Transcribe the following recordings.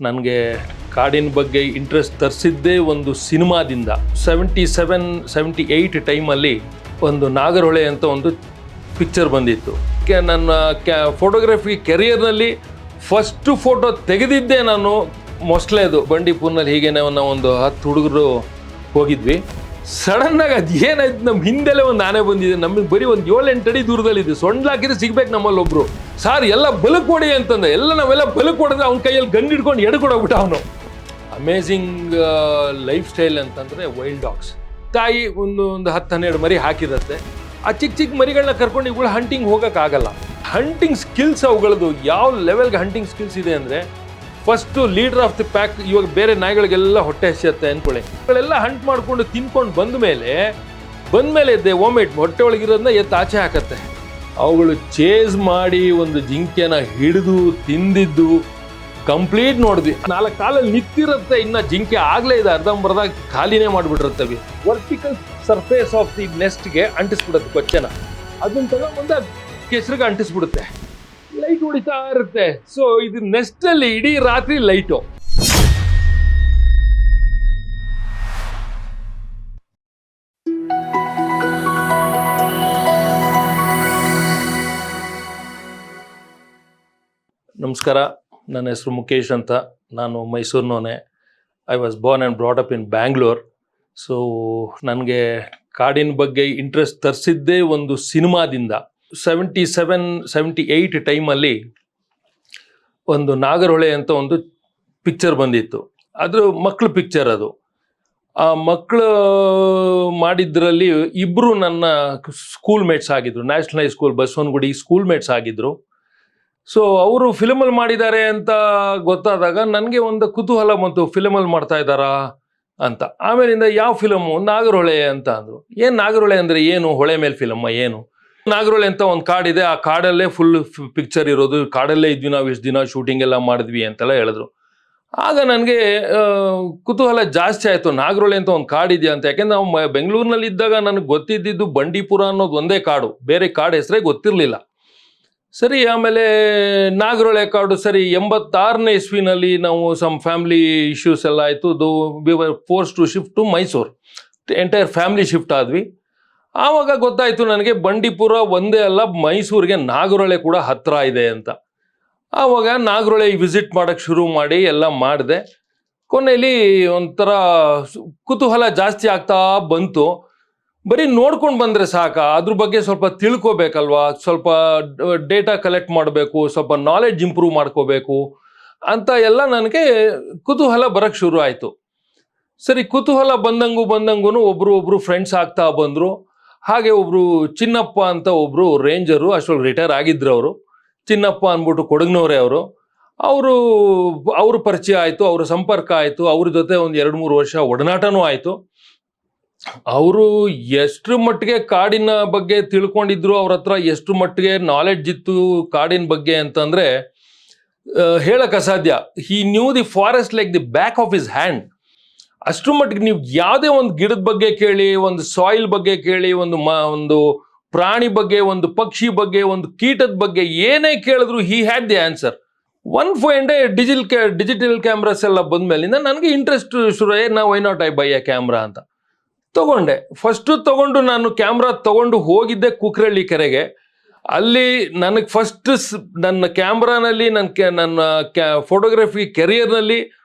ನನಗೆ ಕಾಡಿನ ಬಗ್ಗೆ ಇಂಟ್ರೆಸ್ಟ್ ತರಿಸಿದ್ದೇ ಒಂದು ಸಿನಿಮಾದಿಂದ 77-78 ಟೈಮಲ್ಲಿ ಒಂದು ನಾಗರಹೊಳೆ ಅಂತ ಒಂದು ಪಿಕ್ಚರ್ ಬಂದಿತ್ತು. ನನ್ನ ಫೋಟೋಗ್ರಫಿ ಕೆರಿಯರ್ನಲ್ಲಿ ಫಸ್ಟು ಫೋಟೋ ತೆಗೆದಿದ್ದೇ ನಾನು ಮೊಸ್ಲೇದು ಬಂಡೀಪುರ್ನಲ್ಲಿ. ಹೀಗೆ ನಾವು ಒಂದು 10 ಹುಡುಗರು ಹೋಗಿದ್ವಿ. ಸಡನ್ನಾಗಿ ಅದು ಏನಾಯ್ತು, ನಮ್ಮ ಹಿಂದೆಲ್ಲೇ ಒಂದು ಆನೆ ಬಂದಿದೆ. ನಮಗೆ ಬರೀ ಒಂದು 7-8 ಅಡಿ ದೂರದಲ್ಲಿದೆ. ಸೊಂಡ್ಲು ಹಾಕಿದ್ರೆ ಸಿಗ್ಬೇಕು ನಮ್ಮಲ್ಲಿ ಒಬ್ರು. ಸಾರ್ ಎಲ್ಲ ಬಲಕ್ಕೆ ಕೊಡಿ ಅಂತಂದೆ. ನಾವೆಲ್ಲ ಬಲಕ್ಕೆ ಕೊಡಿದ್ರೆ ಅವ್ನ ಕೈಯಲ್ಲಿ ಗನ್ ಹಿಡ್ಕೊಂಡು ಎಡ್ಕೊಡೋಗ್ಬಿಟ್ಟ ಅವನು. ಅಮೇಝಿಂಗ್ ಲೈಫ್ ಸ್ಟೈಲ್ ಅಂತಂದರೆ ವೈಲ್ಡ್ ಡಾಗ್ಸ್. ತಾಯಿ ಒಂದು 10-12 ಮರಿ ಹಾಕಿರುತ್ತೆ. ಆ ಚಿಕ್ಕ ಮರಿಗಳನ್ನ ಕರ್ಕೊಂಡು ಇವುಗಳು ಹಂಟಿಂಗ್ ಹೋಗೋಕ್ಕಾಗಲ್ಲ. ಹಂಟಿಂಗ್ ಸ್ಕಿಲ್ಸ್ ಅವುಗಳದ್ದು ಯಾವ ಲೆವೆಲ್ಗೆ ಹಂಟಿಂಗ್ ಸ್ಕಿಲ್ಸ್ ಇದೆ ಅಂದರೆ, first leader of the pack. ಇವಾಗ ಬೇರೆ ನಾಯಿಗಳಿಗೆಲ್ಲ ಹೊಟ್ಟೆ ಹಸಿಯುತ್ತೆ ಅಂದ್ಕೊಳ್ಳಿ, ಇವುಗಳೆಲ್ಲ ಹಂಟ್ ಮಾಡಿಕೊಂಡು ತಿನ್ಕೊಂಡು ಬಂದಮೇಲೆ ದೇ ವೊಮಿಟ್, ಹೊಟ್ಟೆ ಒಳಗಿರೋದನ್ನ ಎತ್ತು ಆಚೆ ಹಾಕತ್ತೆ. ಅವುಗಳು ಚೇಸ್ ಮಾಡಿ ಒಂದು ಜಿಂಕೆನ ಹಿಡಿದು ತಿಂದಿದ್ದು ಕಂಪ್ಲೀಟ್ ನೋಡಿದ್ವಿ. 4 ಕಾಲಲ್ಲಿ ನಿಂತಿರುತ್ತೆ, ಇನ್ನು ಜಿಂಕೆ ಆಗಲೇ ಇದೆ, ಅರ್ಧಂಬರ್ಧ ಖಾಲಿನೇ ಮಾಡಿಬಿಟ್ಟಿರುತ್ತವೆ. ವರ್ಟಿಕಲ್ ಸರ್ಫೇಸ್ ಆಫ್ ದಿ ನೆಸ್ಟ್ಗೆ ಅಂಟಿಸ್ಬಿಡುತ್ತೆ ಕೊಚ್ಚೆನ. ಅದನ್ನ ತಗೊಂಡ್ಬಂದು ಕೆಸರಿಗೆ ಅಂಟಿಸ್ಬಿಡುತ್ತೆ. ಲೈಟ್ ಹೊಡಿತಾ ಇರುತ್ತೆ. ಸೊ ಇದು ನೆಸ್ಟಲ್ಲಿ ಇಡೀ ರಾತ್ರಿ ಲೈಟು. ನಮಸ್ಕಾರ, ನನ್ನ ಹೆಸರು ಮುಖೇಶ್ ಅಂತ. ನಾನು ಮೈಸೂರಿನವನೇ. I was born and brought up in Bangalore. So ನನಗೆ ಕಾಡಿನ ಬಗ್ಗೆ ಇಂಟ್ರೆಸ್ಟ್ ತರಿಸಿದ್ದೇ ಒಂದು ಸಿನಿಮಾದಿಂದ. 77-78 ಟೈಮಲ್ಲಿ ಒಂದು ನಾಗರಹೊಳೆ ಅಂತ ಒಂದು ಪಿಕ್ಚರ್ ಬಂದಿತ್ತು. ಅದು ಮಕ್ಕಳು ಪಿಕ್ಚರ್. ಅದು ಆ ಮಕ್ಕಳು ಮಾಡಿದ್ರಲ್ಲಿ ಇಬ್ಬರು ನನ್ನ ಸ್ಕೂಲ್ ಮೇಟ್ಸ್ ಆಗಿದ್ರು. National high school Basavanagudi school mates ಆಗಿದ್ರು. ಸೊ ಅವರು ಫಿಲಮಲ್ಲಿ ಮಾಡಿದ್ದಾರೆ ಅಂತ ಗೊತ್ತಾದಾಗ ನನಗೆ ಒಂದು ಕುತೂಹಲ ಬಂತು, ಫಿಲಮಲ್ಲಿ ಮಾಡ್ತಾ ಇದ್ದಾರಾ ಅಂತ. ಆಮೇಲಿಂದ ಯಾವ ಫಿಲಮು? ನಾಗರಹೊಳೆ ಅಂತ ಅಂದರು. ಏನು ನಾಗರಹೊಳೆ ಅಂದರೆ ಏನು? ಹೊಳೆ ಮೇಲೆ ಫಿಲಮ್ಮ ಏನು? ನಾಗರಹೊಳೆ ಅಂತ ಒಂದು ಕಾಡಿದೆ, ಆ ಕಾಡಲ್ಲೇ ಫುಲ್ ಪಿಕ್ಚರ್ ಇರೋದು, ಕಾಡಲ್ಲೇ ಇದ್ವಿ ನಾವು, ಇಷ್ಟು ದಿನ ಶೂಟಿಂಗ್ ಎಲ್ಲ ಮಾಡಿದ್ವಿ ಅಂತೆಲ್ಲ ಹೇಳಿದ್ರು. ಆಗ ನನಗೆ ಕುತೂಹಲ ಜಾಸ್ತಿ ಆಯಿತು, ನಾಗರಹೊಳೆ ಅಂತ ಒಂದು ಕಾಡಿದೆಯಾ ಅಂತ. ಯಾಕೆಂದ್ರೆ ನಾವು ಬೆಂಗಳೂರಿನಲ್ಲಿ ಇದ್ದಾಗ ನನಗೆ ಗೊತ್ತಿದ್ದಿದ್ದು ಬಂಡೀಪುರ ಅನ್ನೋದು ಒಂದೇ ಕಾಡು, ಬೇರೆ ಕಾಡು ಹೆಸರೇ ಗೊತ್ತಿರಲಿಲ್ಲ. ಸರಿ, ಆಮೇಲೆ ನಾಗರಹೊಳೆ ಕಾಡು. ಸರಿ, 86ನೇ ಇಸ್ವಿನಲ್ಲಿ ನಾವು ಸಮ್ ಫ್ಯಾಮಿಲಿ ಇಶ್ಯೂಸ್ ಎಲ್ಲ ಆಯಿತು. We were forced to shift to Mysuru. Entire family shift ಆದ್ವಿ. ಆವಾಗ ಗೊತ್ತಾಯಿತು ನನಗೆ ಬಂಡೀಪುರ ಒಂದೇ ಅಲ್ಲ, ಮೈಸೂರಿಗೆ ನಾಗರಹೊಳೆ ಕೂಡ ಹತ್ತಿರ ಇದೆ ಅಂತ. ಆವಾಗ ನಾಗರಹೊಳೆ ವಿಸಿಟ್ ಮಾಡೋಕ್ಕೆ ಶುರು ಮಾಡಿ ಎಲ್ಲ ಮಾಡಿದೆ. ಕೊನೆಯಲ್ಲಿ ಒಂಥರ ಕುತೂಹಲ ಜಾಸ್ತಿ ಆಗ್ತಾ ಬಂತು. ಬರೀ ನೋಡ್ಕೊಂಡು ಬಂದರೆ ಸಾಕ, ಅದ್ರ ಬಗ್ಗೆ ಸ್ವಲ್ಪ ತಿಳ್ಕೊಬೇಕಲ್ವಾ, ಸ್ವಲ್ಪ ಡೇಟಾ ಕಲೆಕ್ಟ್ ಮಾಡಬೇಕು, ಸ್ವಲ್ಪ ನಾಲೆಡ್ಜ್ ಇಂಪ್ರೂವ್ ಮಾಡ್ಕೋಬೇಕು ಅಂತ ಎಲ್ಲ ನನಗೆ ಕುತೂಹಲ ಬರೋಕ್ಕೆ ಶುರು ಆಯಿತು. ಸರಿ, ಕುತೂಹಲ ಬಂದಂಗೂ ಒಬ್ಬರು ಫ್ರೆಂಡ್ಸ್ ಆಗ್ತಾ ಬಂದರು. ಹಾಗೆ ಒಬ್ಬರು ಚಿನ್ನಪ್ಪ ಅಂತ ಒಬ್ಬರು ರೇಂಜರು, ಅಷ್ಟೊಳಗೆ ರಿಟೈರ್ ಆಗಿದ್ರು ಅವರು. ಚಿನ್ನಪ್ಪ ಅಂದ್ಬಿಟ್ಟು ಕೊಡಗಿನವರೇ ಅವರು ಪರಿಚಯ ಆಯಿತು, ಅವರ ಸಂಪರ್ಕ ಆಯಿತು. ಅವ್ರ ಜೊತೆ ಒಂದು 2-3 ವರ್ಷ ಒಡನಾಟನೂ ಆಯಿತು. ಅವರು ಎಷ್ಟು ಮಟ್ಟಿಗೆ ಕಾಡಿನ ಬಗ್ಗೆ ತಿಳ್ಕೊಂಡಿದ್ರು, ಅವ್ರ ಹತ್ರ ಎಷ್ಟು ಮಟ್ಟಿಗೆ ನಾಲೆಡ್ಜ್ ಇತ್ತು ಕಾಡಿನ ಬಗ್ಗೆ ಅಂತಂದರೆ ಹೇಳಕ್ಕೆ ಅಸಾಧ್ಯ. He knew the forest like the back of his hand. ಅಷ್ಟು ಮಟ್ಟಿಗೆ ನೀವು ಯಾವುದೇ ಒಂದು ಗಿಡದ ಬಗ್ಗೆ ಕೇಳಿ, ಒಂದು ಸಾಯಿಲ್ ಬಗ್ಗೆ ಕೇಳಿ, ಒಂದು ಪ್ರಾಣಿ ಬಗ್ಗೆ, ಒಂದು ಪಕ್ಷಿ ಬಗ್ಗೆ, ಒಂದು ಕೀಟದ ಬಗ್ಗೆ ಏನೇ ಕೇಳಿದ್ರು he had the answer. One fine day digital cameras ಎಲ್ಲ ಬಂದಮೇಲಿಂದ ನನಗೆ ಇಂಟ್ರೆಸ್ಟ್ ಶುರು. ನಾವು why not I by A camera ಅಂತ ತಗೊಂಡೆ. ಫಸ್ಟು ತಗೊಂಡು ನಾನು ಕ್ಯಾಮ್ರಾ ತಗೊಂಡು ಹೋಗಿದ್ದೆ ಕುಕ್ರಳ್ಳಿ ಕೆರೆಗೆ. ಅಲ್ಲಿ ನನಗೆ ಫಸ್ಟ್ ನನ್ನ ಕ್ಯಾಮ್ರಾನಲ್ಲಿ ನನ್ನ ಫೋಟೋಗ್ರಫಿ ಕೆರಿಯರ್ನಲ್ಲಿ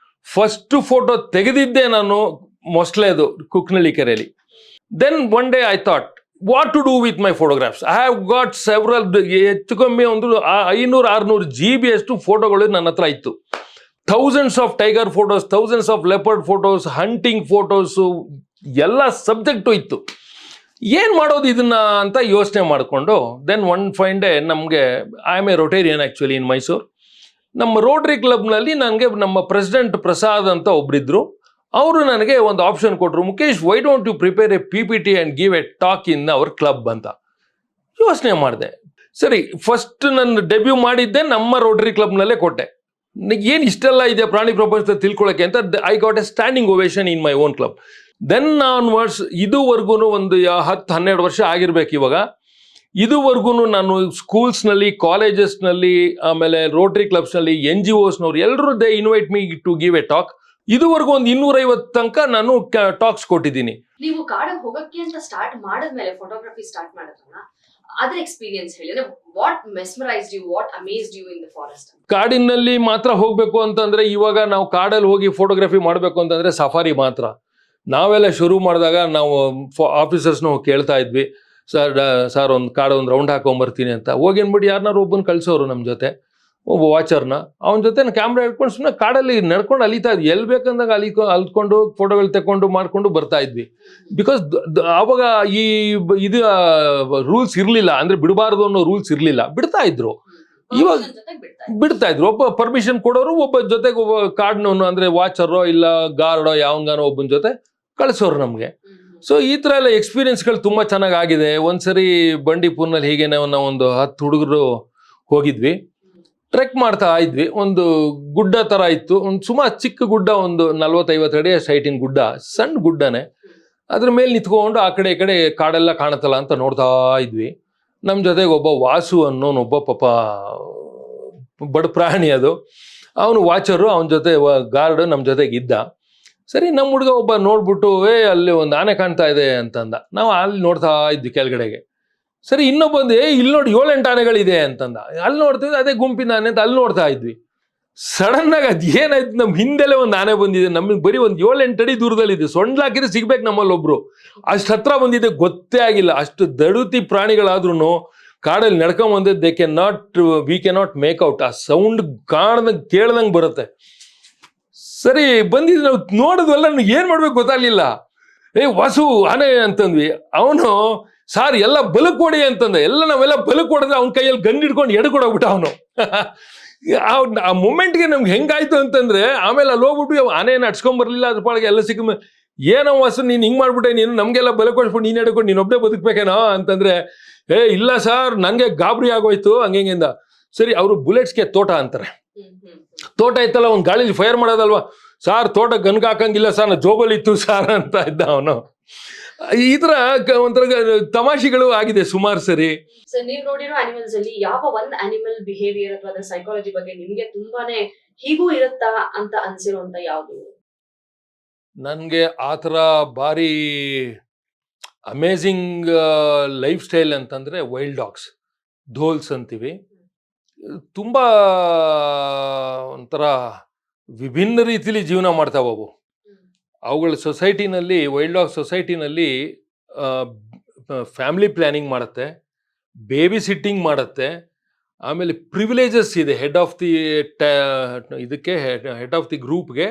ಫಸ್ಟು ಫೋಟೋ ತೆಗೆದಿದ್ದೇ ನಾನು ಮೊಸ್ಲೇದು ಕುಕ್ನಳ್ಳಿ ಕೆರೆಯಲ್ಲಿ. Then one day I thought what to do with my photographs. I have got several, ಹೆಚ್ಚು ಕಮ್ಮಿ ಒಂದು 500-600 GB ಅಷ್ಟು ಫೋಟೋಗಳು ನನ್ನ ಹತ್ರ ಇತ್ತು. Thousands of tiger photos, thousands of leopard photos, hunting photos, ಎಲ್ಲ ಸಬ್ಜೆಕ್ಟು ಇತ್ತು. ಏನು ಮಾಡೋದು ಇದನ್ನ ಅಂತ ಯೋಚನೆ ಮಾಡಿಕೊಂಡು ದೆನ್ ಒನ್ ಫೈನ್ ಡೇ ನಮಗೆ, I am A Rotarian actually ಇನ್ ಮೈಸೂರು. ನಮ್ಮ ರೋಟರಿ ಕ್ಲಬ್ನಲ್ಲಿ ನನಗೆ ನಮ್ಮ ಪ್ರೆಸಿಡೆಂಟ್ ಪ್ರಸಾದ್ ಅಂತ ಒಬ್ಬರಿದ್ದರು. ಅವರು ನನಗೆ ಒಂದು ಆಪ್ಷನ್ ಕೊಟ್ಟರು, Mukesh why don't you prepare a PPT and give a talk in our club ಅಂತ. ಯೋಚನೆ ಮಾಡಿದೆ. ಸರಿ, ಫಸ್ಟ್ ನನ್ನ ಡೆಬ್ಯೂ ಮಾಡಿದ್ದೆ ನಮ್ಮ ರೋಟರಿ ಕ್ಲಬ್ನಲ್ಲೇ ಕೊಟ್ಟೆ. ಏನು ಇಷ್ಟೆಲ್ಲ ಇದೆ ಪ್ರಾಣಿ ಪ್ರಪಂಚದ ತಿಳ್ಕೊಳ್ಳೋಕ್ಕೆ ಅಂತ. I got a standing ovation in my own club. Then onwards ಇದುವರೆಗೂ ಒಂದು 10-12 ವರ್ಷ ಆಗಿರ್ಬೇಕು ಇವಾಗ. ಇದುವರೆಗೂ ನಾನು ಸ್ಕೂಲ್ಸ್ನಲ್ಲಿ, ಕಾಲೇಜಸ್ನಲ್ಲಿ, ಆಮೇಲೆ ರೋಟರಿ ಕ್ಲಬ್ಸ್ನಲ್ಲಿ, NGOಸ್ನವ್ರು ಎಲ್ಲರೂ they invite me to give a talk. ಇದುವರೆಗೂ ಒಂದು 250 ತನಕ ನಾನು ಟಾಕ್ಸ್ ಕೊಟ್ಟಿದ್ದೀನಿ. ನೀವು ಕಾಡಿಗೆ ಹೋಗಕ್ಕೆ ಅಂತ ಸ್ಟಾರ್ಟ್ ಮಾಡಿದ್ಮೇಲೆ ಫೋಟೋಗ್ರಫಿ ಸ್ಟಾರ್ಟ್ ಮಾಡಿದ್ರಲ್ಲ, ಅದರ ಎಕ್ಸ್ಪೀರಿಯನ್ಸ್ ಹೇಳಿ. What mesmerized you, what amazed you in the forest? ಕಾಡಿನಲ್ಲಿ ಮಾತ್ರ ಹೋಗ್ಬೇಕು ಅಂತಂದ್ರೆ, ಇವಾಗ ನಾವು ಕಾಡಲ್ಲಿ ಹೋಗಿ ಫೋಟೋಗ್ರಫಿ ಮಾಡಬೇಕು ಅಂತಂದ್ರೆ ಸಫಾರಿ ಮಾತ್ರ. ನಾವೆಲ್ಲ ಶುರು ಮಾಡಿದಾಗ ನಾವು ಆಫೀಸರ್ಸ್ನ ಕೇಳ್ತಾ ಇದ್ವಿ, ಸರ್ ಒಂದು ರೌಂಡ್ ಹಾಕೊಂಬರ್ತೀನಿ ಅಂತ. ಹೋಗಿ ಅಂದ್ಬಿಟ್ಟು ಯಾರನ್ನಾರು ಒಬ್ಬನ ಕಳ್ಸೋರು ನಮ್ಮ ಜೊತೆ, ಒಬ್ಬ ವಾಚರ್ನ. ಅವನ ಜೊತೆ ಕ್ಯಾಮ್ರಾ ಹಿಡ್ಕೊಂಡು ಸುಮ್ಮನೆ ಕಾಡಲ್ಲಿ ನಡ್ಕೊಂಡು ಅಲಿತಾ ಇದ್ವಿ. ಎಲ್ಲಿ ಬೇಕಂದಾಗ ಅಲ್ತ್ಕೊಂಡು ಫೋಟೋಗಳು ತಗೊಂಡು ಮಾಡ್ಕೊಂಡು ಬರ್ತಾ ಇದ್ವಿ. ಬಿಕಾಸ್ ಆವಾಗ ಇದು ರೂಲ್ಸ್ ಇರಲಿಲ್ಲ, ಅಂದ್ರೆ ಬಿಡಬಾರ್ದು ಅನ್ನೋ ರೂಲ್ಸ್ ಇರಲಿಲ್ಲ, ಬಿಡ್ತಾ ಇದ್ರು. ಇವಾಗ ಬಿಡ್ತಾ ಇದ್ರು. ಒಬ್ಬ ಪರ್ಮಿಷನ್ ಕೊಡೋರು, ಒಬ್ಬ ಜೊತೆಗೆ ಒಬ್ಬ ಕಾಡ್ನವನು ಅಂದ್ರೆ ವಾಚರೋ ಇಲ್ಲ ಗಾರ್ಡೋ ಯಾವನ್ಗಾನೋ ಒಬ್ಬನ ಜೊತೆ ಕಳಿಸೋರು ನಮಗೆ. ಸೊ ಈ ಥರ ಎಲ್ಲ ಎಕ್ಸ್ಪೀರಿಯನ್ಸ್ಗಳು ತುಂಬ ಚೆನ್ನಾಗಿ ಆಗಿದೆ. ಒಂದ್ಸರಿ ಬಂಡೀಪುರ್ನಲ್ಲಿ ಹೀಗೆ ನಾವು ಒಂದು 10 ಹುಡುಗರು ಹೋಗಿದ್ವಿ, ಟ್ರೆಕ್ ಮಾಡ್ತಾ ಇದ್ವಿ. ಒಂದು ಗುಡ್ಡ ಥರ ಇತ್ತು, ಒಂದು ಸುಮಾರು ಚಿಕ್ಕ ಗುಡ್ಡ, ಒಂದು 40-50 ಅಡಿ ಹೈಟಿನ ಗುಡ್ಡ, ಸಣ್ಣ ಗುಡ್ಡನೇ. ಅದ್ರ ಮೇಲೆ ನಿಂತ್ಕೊಂಡು ಆ ಕಡೆ ಈ ಕಡೆ ಕಾಡೆಲ್ಲ ಕಾಣತ್ತಲ್ಲ ಅಂತ ನೋಡ್ತಾ ಇದ್ವಿ. ನಮ್ಮ ಜೊತೆಗೆ ಒಬ್ಬ ವಾಸು ಅನ್ನೋನೊಬ್ಬ ಪಾಪ ಬಡ ಪ್ರಾಣಿ, ಅದು ಅವನು ವಾಚರು, ಅವನ ಜೊತೆ ಗಾರ್ಡ್ ನಮ್ಮ ಜೊತೆಗೆ ಇದ್ದ. ಸರಿ, ನಮ್ಮ ಹುಡುಗ ಒಬ್ಬ ನೋಡ್ಬಿಟ್ಟು ಅಲ್ಲಿ ಒಂದು ಆನೆ ಕಾಣ್ತಾ ಇದೆ ಅಂತಂದ. ನಾವು ಅಲ್ಲಿ ನೋಡ್ತಾ ಇದ್ವಿ ಕೆಳಗಡೆಗೆ. ಸರಿ, ಇನ್ನೊಬ್ಬಂದು ಇಲ್ಲಿ ನೋಡಿ 7-8 ಆನೆಗಳಿದೆ ಅಂತಂದ. ಅಲ್ಲಿ ನೋಡ್ತಿದ್ವಿ, ಅದೇ ಗುಂಪಿನ ಆನೆ ಅಂತ ಅಲ್ಲಿ ನೋಡ್ತಾ ಇದ್ವಿ. ಸಡನ್ ಆಗಿ ಅದು ಏನಾಯ್ತು, ನಮ್ಮ ಹಿಂದೆಲೆ ಒಂದು ಆನೆ ಬಂದಿದೆ. ನಮಗೆ ಬರೀ ಒಂದು 7-8 ಅಡಿ ದೂರದಲ್ಲಿದೆ. ಸೊಂಡ್ಲಾಕಿದ್ರೆ ಸಿಗ್ಬೇಕು ನಮ್ಮಲ್ಲಿ ಒಬ್ರು. ಅಷ್ಟು ಹತ್ರ ಬಂದಿದೆ, ಗೊತ್ತೇ ಆಗಿಲ್ಲ. ಅಷ್ಟು ದಡುತಿ ಪ್ರಾಣಿಗಳಾದ್ರೂ ಕಾಡಲ್ಲಿ ನಡ್ಕೊಂಡ್ ಬಂದಿದ್ದು we can not make out. ಆ ಸೌಂಡ್ ಕಾಣ್ದಂಗೆ ಕೇಳ್ದಂಗೆ ಬರುತ್ತೆ. ಸರಿ, ಬಂದಿದ್ದು ನಾವು ನೋಡಿದ್ವಲ್ಲ, ಏನ್ ಮಾಡ್ಬೇಕು ಗೊತ್ತಾಗ್ಲಿಲ್ಲ. ವಾಸು ಆನೆ ಅಂತಂದ್ವಿ. ಅವನು ಸಾರ್ ಎಲ್ಲ ಬಲಕ್ ಕೊಡಿ ಅಂತಂದ. ನಾವೆಲ್ಲ ಬಲಕ್ ಕೊಡಿದ್ರೆ ಅವ್ನ ಕೈಯಲ್ಲಿ ಗನ್ ಹಿಡ್ಕೊಂಡು ಎಡ್ಕೊಡೋಗ್ಬಿಟ್ಟ ಅವನು. ಆ ಮೂಮೆಂಟ್ಗೆ ನಮ್ಗೆ ಹೆಂಗಾಯ್ತು ಅಂತಂದ್ರೆ, ಆಮೇಲೆ ಅಲ್ಲಿ ಹೋಗ್ಬಿಟ್ಟು ಆನೆಯನ್ನು ಅಡ್ಸ್ಕೊಂಬರ್ಲಿಲ್ಲ. ಅದ್ರ ಪಾಳಿಗೆ ಎಲ್ಲ ಸಿಕ್ಕ ಏನೋ ವಾಸು ನೀನ್ ಹಿಂಗ್ ಮಾಡ್ಬಿಟ್ಟೆ, ನೀನು ನಮ್ಗೆಲ್ಲ ಬಲ ಕೊಡ್ಸ್ಬಿಟ್ಟು ನೀನ್ ಎಡ್ಕೊಂಡು ನೀನೊಬ್ಬನೇ ಬದುಕ್ಬೇಕೇನೋ ಅಂತಂದ್ರೆ, ಇಲ್ಲ ಸರ್ ನಂಗೆ ಗಾಬರಿ ಆಗೋಯ್ತು ಹಂಗೆಂಗಿಂದ. ಸರಿ, ಅವರು ಬುಲೆಟ್ಸ್ಗೆ ತೋಟ ಅಂತಾರೆ. ತೋಟ ಇತ್ತಲ್ಲ, ಒಂದು ಗಾಳಿಲಿ ಫೈರ್ ಮಾಡೋದಲ್ವಾ. ಸಾರ್ ತೋಟ ಗನ್ಗೆ ಹಾಕಂಗಿಲ್ಲ ಸರ್, ನಾ ಜೋಬಲ್ಲಿ ಇತ್ತು ಸಾರ್ ಅಂತ ಇದ್ದ ಅವನು. ಈ ತರ ಒಂಥರ ತಮಾಷೆಗಳು ಆಗಿದೆ ಸುಮಾರು ಸರಿ. ಸರ್, ನೀವು ನೋಡಿರೋ ಅನಿಮಲ್ಸ್ ಅಲ್ಲಿ ಯಾವ ಒಂದು ಅನಿಮಲ್ ಬಿಹೇವಿಯರ್ ಅಥವಾ ಅದರ ಸೈಕಾಲಜಿ ಬಗ್ಗೆ ನಿಮ್ಗೆ ತುಂಬಾನೇ ಹೀಗೂ ಇರುತ್ತಾ ಅಂತ ಅನ್ಸಿರುವಂತ ಯಾವುದು? ನನ್ಗೆ ಆತರ ಭಾರಿ ಅಮೇಝಿಂಗ್ ಲೈಫ್ ಸ್ಟೈಲ್ ಅಂತಂದ್ರೆ ವೈಲ್ಡ್ ಡಾಗ್ಸ್, ಧೋಲ್ಸ್ ಅಂತೀವಿ. ತುಂಬಾ ಒಂಥರ ವಿಭಿನ್ನ ರೀತಿಲಿ ಜೀವನ ಮಾಡ್ತಾವ ಅವು. ಅವುಗಳ ಸೊಸೈಟಿನಲ್ಲಿ, ವೈಲ್ಡ್ ಡಾಗ್ ಸೊಸೈಟಿನಲ್ಲಿ ಫ್ಯಾಮಿಲಿ ಪ್ಲ್ಯಾನಿಂಗ್ ಮಾಡುತ್ತೆ, ಬೇಬಿ ಸಿಟ್ಟಿಂಗ್ ಮಾಡುತ್ತೆ, ಆಮೇಲೆ ಪ್ರಿವಿಲೇಜಸ್ ಇದೆ. ಹೆಡ್ ಆಫ್ ದಿ ಗ್ರೂಪ್ಗೆ,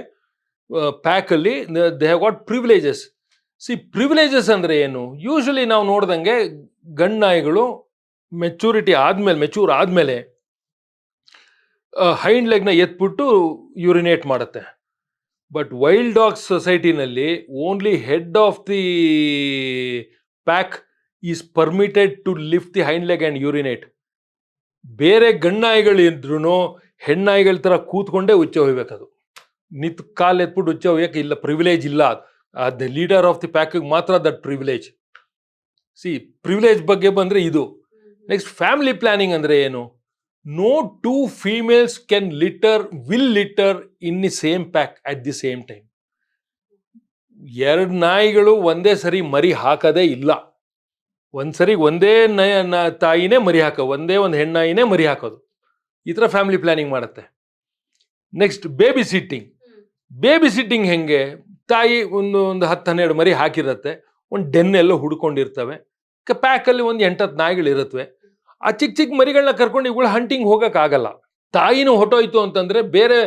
ಪ್ಯಾಕಲ್ಲಿ they have got privileges. Privileges ಅಂದರೆ ಏನು? ಯೂಶಲಿ ನಾವು ನೋಡ್ದಂಗೆ ಗಂಡು ಮೆಚೂರ್ ಆದಮೇಲೆ ಹೈಂಡ್ ಲೆಗ್ನ ಎತ್ಬಿಟ್ಟು ಯೂರಿನೇಟ್ ಮಾಡುತ್ತೆ. ಬಟ್ ವೈಲ್ಡ್ ಡಾಗ್ಸ್ ಸೊಸೈಟಿನಲ್ಲಿ only head of the pack is permitted to lift the hind leg and urinate. ಬೇರೆ ಗಣ್ಣಾಯಿಗಳು ಇದ್ರೂ ಹೆಣ್ಣಾಯಿಗಳ ಥರ ಕೂತ್ಕೊಂಡೇ ಉಚ್ಚೆ ಹೋಗ್ಬೇಕದು. ಕಾಲು ಎತ್ಬಿಟ್ಟು ಉಚ್ಚೆ ಹೋಗ್ಯಕ್ಕೆ ಇಲ್ಲ, ಪ್ರಿವಿಲೇಜ್ ಇಲ್ಲ. ಅದು ಲೀಡರ್ ಆಫ್ ದಿ ಪ್ಯಾಕಿಗೆ ಮಾತ್ರ ದಟ್ ಪ್ರಿವಿಲೇಜ್. ಪ್ರಿವಿಲೇಜ್ ಬಗ್ಗೆ ಬಂದರೆ ಇದು. ನೆಕ್ಸ್ಟ್, ಫ್ಯಾಮಿಲಿ ಪ್ಲಾನಿಂಗ್ ಅಂದರೆ ಏನು? No two females will litter in the same pack at the same time. 2 ನಾಯಿಗಳು ಒಂದೇ ಸರಿ ಮರಿ ಹಾಕದೇ ಇಲ್ಲ. ಒಂದ್ಸರಿ ಒಂದೇ ತಾಯಿನೇ ಮರಿ ಒಂದೇ ಒಂದು ಹೆಣ್ಣಾಯಿನೇ ಮರಿ ಹಾಕೋದು. ಈ ಥರ ಫ್ಯಾಮಿಲಿ ಪ್ಲಾನಿಂಗ್ ಮಾಡುತ್ತೆ. ನೆಕ್ಸ್ಟ್, ಬೇಬಿ ಸಿಟ್ಟಿಂಗ್ ಹೆಂಗೆ? ತಾಯಿ ಒಂದು 10-12 ಮರಿ ಹಾಕಿರತ್ತೆ, ಒಂದು ಡೆನ್ ಎಲ್ಲ ಹುಡ್ಕೊಂಡಿರ್ತವೆ. ಪ್ಯಾಕಲ್ಲಿ ಒಂದು 8-10 ನಾಯಿಗಳಿರುತ್ತವೆ. ಆ ಚಿಕ್ಕ ಮರಿಗಳನ್ನ ಕರ್ಕೊಂಡು ಇವುಗಳು ಹಂಟಿಂಗ್ ಹೋಗೋಕ್ಕಾಗಲ್ಲ. ತಾಯಿನೂ ಹೊಟ್ಟೋಯ್ತು ಅಂತಂದರೆ ಬೇರೆ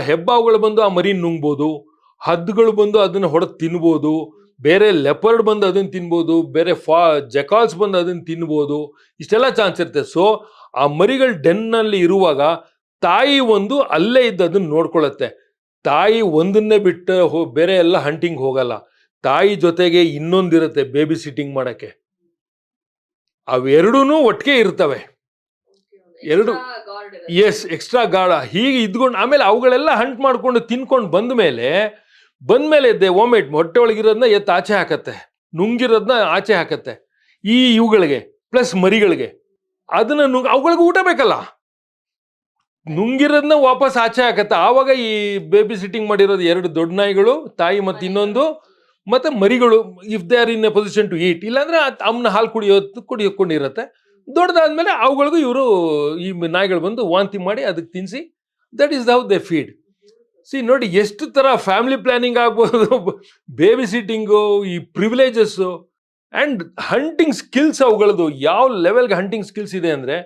ಹೆಬ್ಬಾವುಗಳು ಬಂದು ಆ ಮರಿ ನುಂಗ್ಬೋದು, ಹದ್ದುಗಳು ಬಂದು ಅದನ್ನು ಹೊಡೆದು ತಿನ್ಬೋದು, ಬೇರೆ ಲೆಪರ್ಡ್ ಬಂದು ಅದನ್ನು ತಿನ್ಬೋದು, ಬೇರೆ ಜೆಕಾಲ್ಸ್ ಬಂದು ಅದನ್ನು ತಿನ್ಬೋದು. ಇಷ್ಟೆಲ್ಲ ಚಾನ್ಸ್ ಇರುತ್ತೆ. ಸೊ ಆ ಮರಿಗಳು ಡೆನ್ನಲ್ಲಿ ಇರುವಾಗ ತಾಯಿ ಒಂದು ಅಲ್ಲೇ ಇದ್ದು ಅದನ್ನು ನೋಡ್ಕೊಳ್ಳುತ್ತೆ. ತಾಯಿ ಒಂದನ್ನೇ ಬಿಟ್ಟು ಬೇರೆ ಎಲ್ಲ ಹಂಟಿಂಗ್ ಹೋಗಲ್ಲ. ತಾಯಿ ಜೊತೆಗೆ ಇನ್ನೊಂದಿರುತ್ತೆ ಬೇಬಿ ಸಿಟ್ಟಿಂಗ್ ಮಾಡೋಕ್ಕೆ. ಅವೆರಡೂ ಒಟ್ಟಿಗೆ ಇರ್ತವೆ. ಎರಡು ಎಕ್ಸ್ಟ್ರಾ ಗಾಢ ಹೀಗೆ ಇದ್ಕೊಂಡು ಆಮೇಲೆ ಅವುಗಳೆಲ್ಲ ಹಂಟ್ ಮಾಡ್ಕೊಂಡು ತಿನ್ಕೊಂಡು ಬಂದ್ಮೇಲೆ ದೇ ವೊಮಿಟ್, ಹೊಟ್ಟೆ ಒಳಗಿರೋದನ್ನ ಆಚೆ ಹಾಕತ್ತೆ, ನುಂಗಿರೋದನ್ನ ಆಚೆ ಹಾಕತ್ತೆ. ಇವುಗಳಿಗೆ ಪ್ಲಸ್ ಮರಿಗಳಿಗೆ ಅದನ್ನ ಅವುಗಳಿಗೆ ಊಟ ಬೇಕಲ್ಲ, ನುಂಗಿರೋದನ್ನ ವಾಪಸ್ ಆಚೆ ಹಾಕತ್ತೆ. ಆವಾಗ ಈ ಬೇಬಿ ಸಿಟ್ಟಿಂಗ್ ಮಾಡಿರೋದು 2 ದೊಡ್ಡ ನಾಯಿಗಳು, ತಾಯಿ ಮತ್ತೆ ಇನ್ನೊಂದು, ಮತ್ತೆ ಮರಿಗಳು, if they are in a position to eat, ಇಲ್ಲಾಂದ್ರೆ ಅಮ್ಮನ ಹಾಲು ಕುಡಿಯೋಕೊಂಡಿರತ್ತೆ. ದೊಡ್ಡದಾದ್ಮೇಲೆ ಅವುಗಳಿಗೂ ಇವರು ಈ ನಾಯಿಗಳು ಬಂದು ವಾಂತಿ ಮಾಡಿ ಅದಕ್ಕೆ ತಿನ್ನಿಸಿ, that is how they feed. ನೋಡಿ ಎಷ್ಟು ತರ ಫ್ಯಾಮಿಲಿ ಪ್ಲಾನಿಂಗ್ ಆಗ್ಬೋದು, ಬೇಬಿ ಸಿಟ್ಟಿಂಗು, ಈ ಪ್ರಿವಿಲೇಜಸ್ಸು ಅಂಡ್ ಹಂಟಿಂಗ್ ಸ್ಕಿಲ್ಸ್. ಅವುಗಳದ್ದು ಯಾವ ಲೆವೆಲ್ಗೆ ಹಂಟಿಂಗ್ ಸ್ಕಿಲ್ಸ್ ಇದೆ ಅಂದ್ರೆ,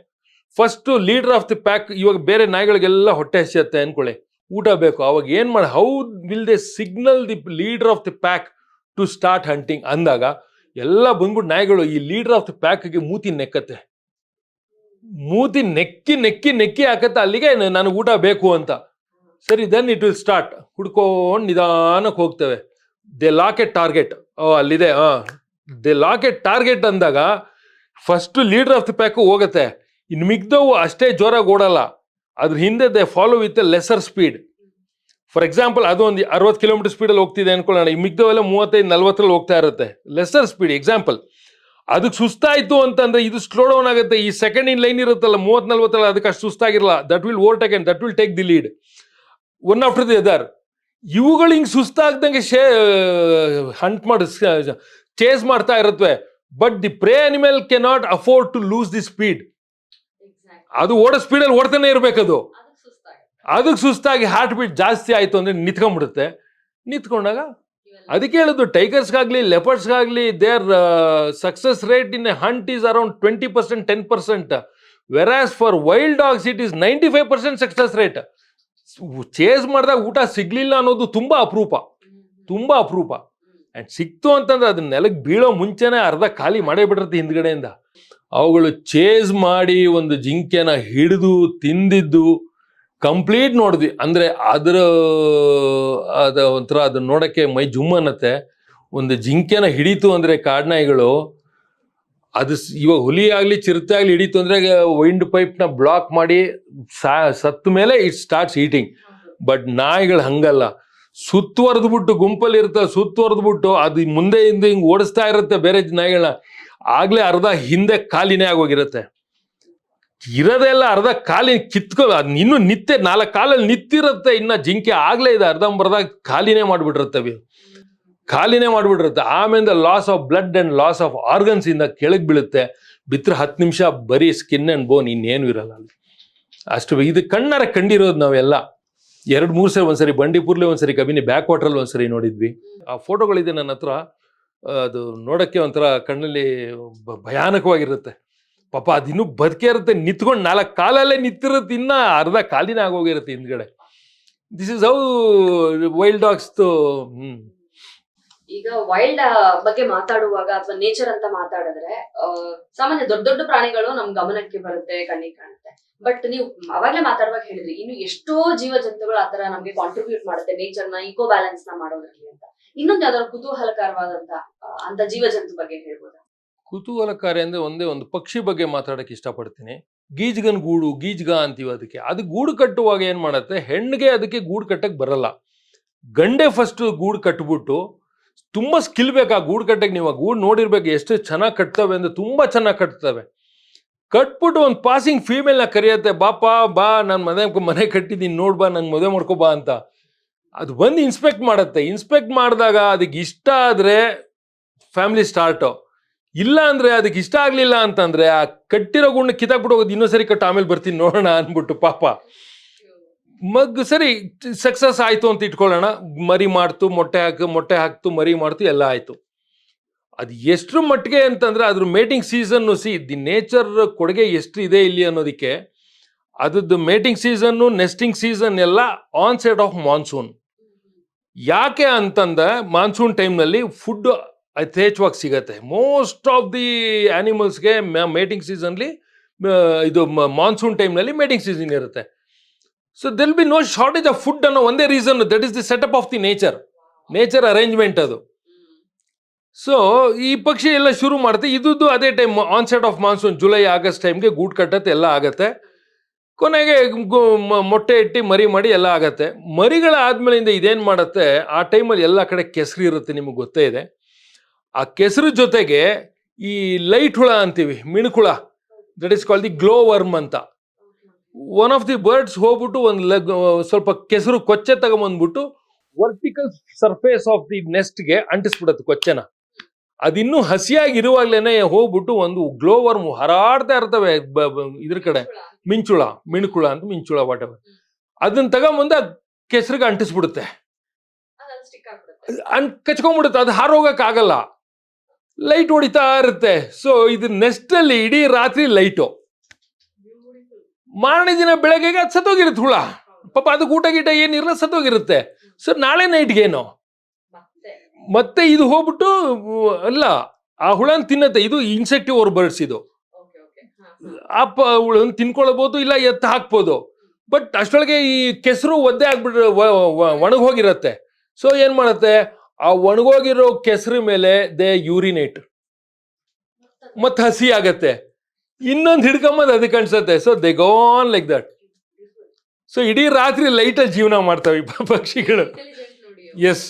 first leader of the pack. ಇವಾಗ ಬೇರೆ ನಾಯಿಗಳಿಗೆಲ್ಲ ಹೊಟ್ಟೆ ಹಸಿಯತ್ತೆ ಅನ್ಕೊಳ್ಳಿ, ಊಟ ಬೇಕು. ಅವಾಗ ಏನ್ ಮಾಡಿ, how will they signal the leader of the pack to start hunting ಅಂದಾಗ ಎಲ್ಲ ಬಂದ್ಬಿಟ್ಟು ನಾಯಿಗಳು ಈ ಲೀಡರ್ ಆಫ್ ದಿ ಪ್ಯಾಕ್ಗೆ ಮೂತಿ ನೆಕ್ಕತ್ತೆ, ಮೂತಿ ನೆಕ್ಕಿ ಹಾಕತ್ತೆ ಅಲ್ಲಿಗೆ ನನಗೆ ಊಟ ಬೇಕು ಅಂತ. ಸರಿ, ದೆನ್ ಇಟ್ ವಿಲ್ ಸ್ಟಾರ್ಟ್. ಹುಡ್ಕೊಂಡು ನಿಧಾನಕ್ಕೆ ಹೋಗ್ತವೆ. ದೇ ಲಾಕ್ ಎ ಟಾರ್ಗೆಟ್, ಅಲ್ಲಿದೆ, ದೇ ಲಾಕ್ ಎ ಟಾರ್ಗೆಟ್ ಅಂದಾಗ first leader of the pack ಹೋಗುತ್ತೆ. ಇನ್ನು ಮಿಗ್ದವು ಅಷ್ಟೇ ಜೋರಾಗಿ ಓಡಲ್ಲ, ಅದ್ರ ಹಿಂದೆ they follow with A lesser speed. For example, ಅದು ಒಂದು 60 ಕಿಲೋಮೀಟರ್ ಸ್ಪೀಡಲ್ಲಿ ಹೋಗ್ತಿದೆ ಅನ್ಕೊಳ್ಳೋಣ, ಈ ಮಿಗ್ದವೆಲ್ಲ 35-40 ಹೋಗ್ತಾ ಇರುತ್ತೆ, ಲೆಸರ್ ಸ್ಪೀಡ್. ಎಕ್ಸಾಂಪಲ್, ಅದಕ್ಕೆ ಸುಸ್ತಾಯ್ತು ಅಂತಂದ್ರೆ ಇದು ಸ್ಲೋ ಡೌನ್ ಆಗುತ್ತೆ. ಈ ಸೆಕೆಂಡ್ ಇನ್ ಲೈನ್ ಇರುತ್ತಲ್ಲ 30-40, ಅದಕ್ಕೆ ಅಷ್ಟು ಸುಸ್ತಾಗಿರಲ್ಲ, that will overtake and that will take the lead one after the other. ಇವುಗಳು ಹಿಂಗೆ ಸುಸ್ತಾಗ್ದಂಗೆ ಹಂಟ್ ಮಾಡಿ ಚೇಸ್ ಮಾಡ್ತಾ ಇರುತ್ತವೆ. But the prey animal cannot afford to lose the speed. ಅದು ಓಡೋ ಸ್ಪೀಡಲ್ಲಿ ಓಡ್ತಾನೆ ಇರ್ಬೇಕದು. ಅದಕ್ಕೆ ಸುಸ್ತಾಗಿ ಹಾರ್ಟ್ ಬೀಟ್ ಜಾಸ್ತಿ ಆಯ್ತು ಅಂದ್ರೆ ನಿಂತ್ಕೊಂಡ್ಬಿಡುತ್ತೆ. ನಿಂತ್ಕೊಂಡಾಗ ಅದಕ್ಕೆ ಹೇಳುದು, ಟೈಗರ್ಸ್ಗಾಗ್ಲಿ ಲೆಪರ್ಡ್ಸ್ಗಾಗ್ಲಿ their success rate in a hunt is around 20%, 10%. Versus for wild dogs it is 95% success rate. Chase ಮಾಡಿದಾಗ ಊಟ ಸಿಗ್ಲಿಲ್ಲ ಅನ್ನೋದು ತುಂಬಾ ಅಪರೂಪ. ಅಂಡ್ ಸಿಕ್ತು ಅಂತಂದ್ರೆ ಅದನ್ನ ನೆಲಕ್ಕೆ ಬೀಳೋ ಮುಂಚೆನೆ ಅರ್ಧ ಖಾಲಿ ಮಾಡೇ ಬಿಟ್ಟಿರುತ್ತೆ ಹಿಂದ್ಗಡೆಯಿಂದ. ಅವುಗಳು ಚೇಸ್ ಮಾಡಿ ಒಂದು ಜಿಂಕೆನ ಹಿಡಿದು ತಿಂದಿದ್ದು ಕಂಪ್ಲೀಟ್ ನೋಡಿದ್ವಿ. ಅಂದ್ರೆ ಅದ ಒಂಥರ ಅದನ್ನ ನೋಡಕ್ಕೆ ಮೈ ಜುಮ್ ಅನ್ನತ್ತೆ. ಒಂದು ಜಿಂಕೆನ ಹಿಡೀತು ಅಂದ್ರೆ ಕಾಡ್ನಾಯಿಗಳು, ಅದು ಇವಾಗ ಹುಲಿ ಆಗ್ಲಿ ಚಿರತೆ ಆಗ್ಲಿ ಹಿಡೀತು ಅಂದ್ರೆ ವಿಂಡ್ ಪೈಪ್ ನ ಬ್ಲಾಕ್ ಮಾಡಿ ಸತ್ತ ಮೇಲೆ ಇಟ್ ಸ್ಟಾರ್ಟ್ಸ್ ಈಟಿಂಗ್. ಬಟ್ ನಾಯಿಗಳು ಹಂಗಲ್ಲ, ಸುತ್ತುವರೆದ್ಬಿಟ್ಟು ಗುಂಪಲ್ಲಿ ಇರ್ತವೆ, ಸುತ್ತುವರೆದ್ಬಿಟ್ಟು ಅದು ಮುಂದೆ ಹಿಂದೆ ಹಿಂಗ್ ಓಡಿಸ್ತಾ ಇರುತ್ತೆ ಬೇರೆ ನಾಯಿಗಳನ್ನ. ಆಗ್ಲೇ ಅರ್ಧ ಹಿಂದೆ ಕಾಲಿನೇ ಆಗೋಗಿರುತ್ತೆ, ಇರೋದೆಲ್ಲ ಅರ್ಧ ಕಾಲಿ ಅದ್ ಇನ್ನು 4 ಕಾಲಲ್ಲಿ ನಿಂತಿರುತ್ತೆ. ಇನ್ನ ಜಿಂಕೆ ಆಗ್ಲೇ ಇದೆ, ಅರ್ಧಂಬರ್ಧ ಕಾಲಿನೇ ಮಾಡ್ಬಿಟ್ಟಿರುತ್ತೆ. ಆಮೇಲೆ loss of blood and loss of organs ಇಂದ ಕೆಳಗ್ ಬೀಳುತ್ತೆ. ಬಿತ್ರ 10 ನಿಮಿಷ ಬರೀ ಸ್ಕಿನ್ ಅಂಡ್ ಬೋನ್, ಇನ್ನೇನು ಇರಲ್ಲ ಅಲ್ಲಿ. ಅಷ್ಟು ಇದು ಕಣ್ಣಾರ ಕಂಡಿರೋದು ನಾವೆಲ್ಲ. 2-3 ಸರಿ, ಒಂದ್ಸರಿ ಬಂಡೀಪುರ್ಲಿ, ಒಂದ್ಸರಿ ಕಬಿನಿ ಬ್ಯಾಕ್ ವಾಟರ್ ಒಂದ್ಸರಿ ನೋಡಿದ್ವಿ. ಆ ಫೋಟೋಗಳಿದೆ ನನ್ನ ಹತ್ರ. ಅದು ನೋಡಕ್ಕೆ ಒಂಥರ ಕಣ್ಣಲ್ಲಿ ಭಯಾನಕವಾಗಿರುತ್ತೆ. ಪಾಪ ಅದಿನ್ನೂ ಬದುಕೇ ಇರುತ್ತೆ, ನಿಂತ್ಕೊಂಡು 4 ಕಾಲಲ್ಲೇ ನಿಂತಿರುತ್ತೆ, ಇನ್ನ ಅರ್ಧ ಕಾಲಿನ ಆಗೋಗಿರುತ್ತೆ ಹಿಂದ್ಗಡೆ. This is how wild dogs. ಈಗ ವೈಲ್ಡ್ ಬಗ್ಗೆ ಮಾತಾಡುವಾಗ ಅಥವಾ ನೇಚರ್ ಅಂತ ಮಾತಾಡಿದ್ರೆ ಸಾಮಾನ್ಯ ದೊಡ್ಡ ದೊಡ್ಡ ಪ್ರಾಣಿಗಳು ನಮ್ ಗಮನಕ್ಕೆ ಬರುತ್ತೆ, ಕಣ್ಣಿಗೆ ಕಾಣುತ್ತೆ. ಬಟ್ ನೀವು ಅವಾಗ್ಲೇ ಮಾತಾಡುವಾಗ ಹೇಳಿದ್ರಿ, ಇನ್ನು ಎಷ್ಟೋ ಜೀವ ಜಂತುಗಳು ಆತರ ನಮ್ಗೆ ಕಾಂಟ್ರಿಬ್ಯೂಟ್ ಮಾಡುತ್ತೆ ನೇಚರ್ ನ ಇಕೋ ಬ್ಯಾಲೆನ್ಸ್ ನ ಮಾಡೋದ್ರಲ್ಲಿ ಅಂತ. ಇನ್ನೊಂದು ಯಾವ್ದಾದ್ರು ಕುತೂಹಲಕರವಾದಂತ ಅಂತ ಜೀವ ಜಂತು ಬಗ್ಗೆ ಹೇಳ್ಬೋದಾ? ಕುತೂಹಲಕಾರಿ ಅಂದ್ರೆ ಒಂದೇ ಒಂದು ಪಕ್ಷಿ ಬಗ್ಗೆ ಮಾತಾಡಕ್ಕೆ ಇಷ್ಟಪಡ್ತೀನಿ. ಗೀಜ್ಗನ್ ಗೂಡು, ಗೀಜ್ಗ ಅಂತೀವಿ ಅದಕ್ಕೆ. ಅದು ಗೂಡು ಕಟ್ಟುವಾಗ ಏನ್ ಮಾಡತ್ತೆ, ಹೆಣ್ಣಿಗೆ ಅದಕ್ಕೆ ಗೂಡು ಕಟ್ಟಕ್ ಬರಲ್ಲ. ಗಂಡೆ ಫಸ್ಟ್ ಗೂಡು ಕಟ್ಬಿಟ್ಟು, ತುಂಬಾ ಸ್ಕಿಲ್ ಬೇಕು ಆ ಗೂಡು ಕಟ್ಟಕ್ಕೆ. ನೀವು ಆ ಗೂಡು ನೋಡಿರ್ಬೇಕು ಎಷ್ಟು ಚೆನ್ನಾಗಿ ಕಟ್ತವೆ ಅಂದ್ರೆ, ತುಂಬಾ ಚೆನ್ನಾಗಿ ಕಟ್ತವೆ. ಕಟ್ಬಿಟ್ಟು ಒಂದು ಪಾಸಿಂಗ್ ಫೀಮೇಲ್ ನ ಕರೆಯತ್ತೆ, ಬಾಪಾ ಬಾ, ನಾನು ಮನೆ ಕಟ್ಟಿದ್ದೀನಿ, ನೋಡ್ಬಾ, ನಂಗೆ ಮದುವೆ ಮಾಡ್ಕೊಬಾ ಅಂತ. ಅದು ಬಂದು ಇನ್ಸ್ಪೆಕ್ಟ್ ಮಾಡತ್ತೆ. ಇನ್ಸ್ಪೆಕ್ಟ್ ಮಾಡಿದಾಗ ಅದಕ್ಕೆ ಇಷ್ಟ ಆದ್ರೆ ಫ್ಯಾಮಿಲಿ ಸ್ಟಾರ್ಟು, ಇಲ್ಲ ಅಂದ್ರೆ ಅದಕ್ಕೆ ಇಷ್ಟ ಆಗ್ಲಿಲ್ಲ ಅಂತಂದ್ರೆ ಆ ಕಟ್ಟಿರೋ ಗುಂಡ ಕಿತ್ತಾಕ್ಬಿಟ್ಟು ಹೋಗೋದು, ಇನ್ನೊಂದ್ಸರಿ ಕಟ್ಟು ಆಮೇಲೆ ಬರ್ತೀನಿ ನೋಡೋಣ ಅನ್ಬಿಟ್ಟು. ಪಾಪ ಸರಿ ಸಕ್ಸಸ್ ಆಯ್ತು ಅಂತ ಇಟ್ಕೊಳ್ಳೋಣ. ಮರಿ ಮಾಡ್ತು, ಮೊಟ್ಟೆ ಹಾಕ್ತು, ಮರಿ ಮಾಡ್ತು, ಎಲ್ಲ ಆಯ್ತು. ಅದು ಎಷ್ಟ್ರ ಮಟ್ಟಿಗೆ ಅಂತಂದ್ರೆ ಅದ್ರ ಮೇಟಿಂಗ್ ಸೀಸನ್, ದಿ ನೇಚರ್ ಕೊಡುಗೆ ಎಷ್ಟು ಇದೆ ಇಲ್ಲಿ ಅನ್ನೋದಕ್ಕೆ. ಅದ್ರದ್ದು ಮೇಟಿಂಗ್ ಸೀಸನ್ನು, ನೆಸ್ಟಿಂಗ್ ಸೀಸನ್ ಎಲ್ಲ ಆನ್ ಸೈಡ್ ಆಫ್ ಮಾನ್ಸೂನ್. ಯಾಕೆ ಅಂತಂದ್ರೆ ಮಾನ್ಸೂನ್ ಟೈಮ್ನಲ್ಲಿ ಫುಡ್ ಯಥೇಚ್ಛವಾಗಿ ಸಿಗತ್ತೆ. ಮೋಸ್ಟ್ ಆಫ್ ದಿ ಆನಿಮಲ್ಸ್ಗೆ ಮೇಟಿಂಗ್ ಸೀಸನ್ಲಿ, ಇದು ಮಾನ್ಸೂನ್ ಟೈಮ್ನಲ್ಲಿ ಮೇಟಿಂಗ್ ಸೀಸನ್ ಇರುತ್ತೆ. So there'll be no shortage of food ಅನ್ನೋ ಒಂದೇ reason. That is the setup of the nature arrangement ಅದು. ಸೊ ಈ ಪಕ್ಷಿ ಎಲ್ಲ ಶುರು ಮಾಡುತ್ತೆ. ಇದ್ದು ಅದೇ time onset of monsoon, July August ಟೈಮ್ಗೆ ಗೂಡು ಕಟ್ಟತ್ತೆ, ಎಲ್ಲ ಆಗತ್ತೆ. ಕೊನೆಗೆ ಮೊಟ್ಟೆ ಇಟ್ಟು ಮರಿ ಮಾಡಿ ಎಲ್ಲ ಆಗತ್ತೆ. ಮರಿಗಳಾದ್ಮೇಲಿಂದ ಇದೇನ್ ಮಾಡತ್ತೆ, ಆ ಟೈಮಲ್ಲಿ ಎಲ್ಲ ಕಡೆ ಕೆಸರು ಇರುತ್ತೆ, ನಿಮಗೆ ಗೊತ್ತೇ ಇದೆ. ಆ ಕೆಸರು ಜೊತೆಗೆ ಈ ಲೈಟ್ ಹುಳ ಅಂತೀವಿ, ಮಿಣುಕುಳ, that is called the glow worm ಅಂತ. ಒನ್ ಆಫ್ ದಿ ಬರ್ಡ್ಸ್ ಹೋಗ್ಬಿಟ್ಟು ಸ್ವಲ್ಪ ಕೆಸರು ಕೊಚ್ಚೆ ತಗೊಂಬಂದ್ಬಿಟ್ಟು ವರ್ಟಿಕಲ್ ಸರ್ಫೇಸ್ ಆಫ್ ದಿ ನೆಸ್ಟ್ಗೆ ಅಂಟಿಸ್ಬಿಡತ್ತೆ ಕೊಚ್ಚೆನ. ಅದಿನ್ನೂ ಹಸಿಯಾಗಿರುವಾಗ್ಲೇನೆ ಹೋಗ್ಬಿಟ್ಟು ಒಂದು ಗ್ಲೋ ವರ್ಮ್ ಹರಾಡ್ತಾ ಇರ್ತವೆ ಇದ್ರ ಕಡೆ, ಮಿಂಚುಳ, ಮಿಣುಕುಳ ಅಂತ, ಮಿಂಚುಳ ವಾಟ್ ಎವರ್, ಅದನ್ನ ತಗೊಂಬಂದು ಕೆಸರಿಗೆ ಅಂಟಿಸ್ಬಿಡುತ್ತೆ, ಕಚ್ಕೊಂಡ್ಬಿಡುತ್ತೆ, ಅದು ಹಾರೋಗಕ್ ಆಗಲ್ಲ, ಲೈಟ್ ಹೊಡಿತಾ ಇರುತ್ತೆ. ಸೊ ಇದು ನೆಸ್ಟ್ ಅಲ್ಲಿ ಇಡೀ ರಾತ್ರಿ ಲೈಟು, ಮಾರನೇ ದಿನ ಬೆಳಗ್ಗೆಗೆ ಅದು ಸತ್ತೋಗಿರುತ್ತೆ ಹುಳ. ಪಾಪ ಅದಕ್ಕೆ ಊಟ ಗೀಟ ಏನಿರಲ್ಲ, ಸತ್ತೋಗಿರುತ್ತೆ. ಸೊ ನಾಳೆ ನೈಟ್ಗೇನು ಮತ್ತೆ ಇದು ಹೋಗ್ಬಿಟ್ಟು ಅಲ್ಲ, ಆ ಹುಳನ್ ತಿನ್ನತ್ತೆ. ಇದು ಇನ್ಸೆಕ್ಟಿವ್ ಬರ್ಡ್ಸ್, ಇದು ಹುಳನ್ ತಿನ್ಕೊಳ್ಬಹುದು, ಇಲ್ಲ ಎತ್ತ ಹಾಕ್ಬೋದು. ಬಟ್ ಅಷ್ಟೊಳಗೆ ಈ ಕೆಸರು ಒದ್ದೆ ಆಗ್ಬಿಟ್ರೆ ಒಣಗೋಗಿರತ್ತೆ. ಸೊ ಏನ್ ಮಾಡತ್ತೆ, ಆ ಒಣಗೋಗಿರೋ ಕೆಸರು ಮೇಲೆ ದೇ ಯೂರಿನೇಟ್, ಮತ್ತೆ ಹಸಿ ಆಗತ್ತೆ, ಇನ್ನೊಂದು ಹಿಡ್ಕೊಂಬದ್ ಅದಕ್ಕೆ ಅನ್ಸತ್ತೆ. So they gone like that. ಸೊ ಇಡೀ ರಾತ್ರಿ ಲೈಟಲ್ಲಿ ಜೀವನ ಮಾಡ್ತಾವೆ ಈ ಪಕ್ಷಿಗಳು. ಎಸ್.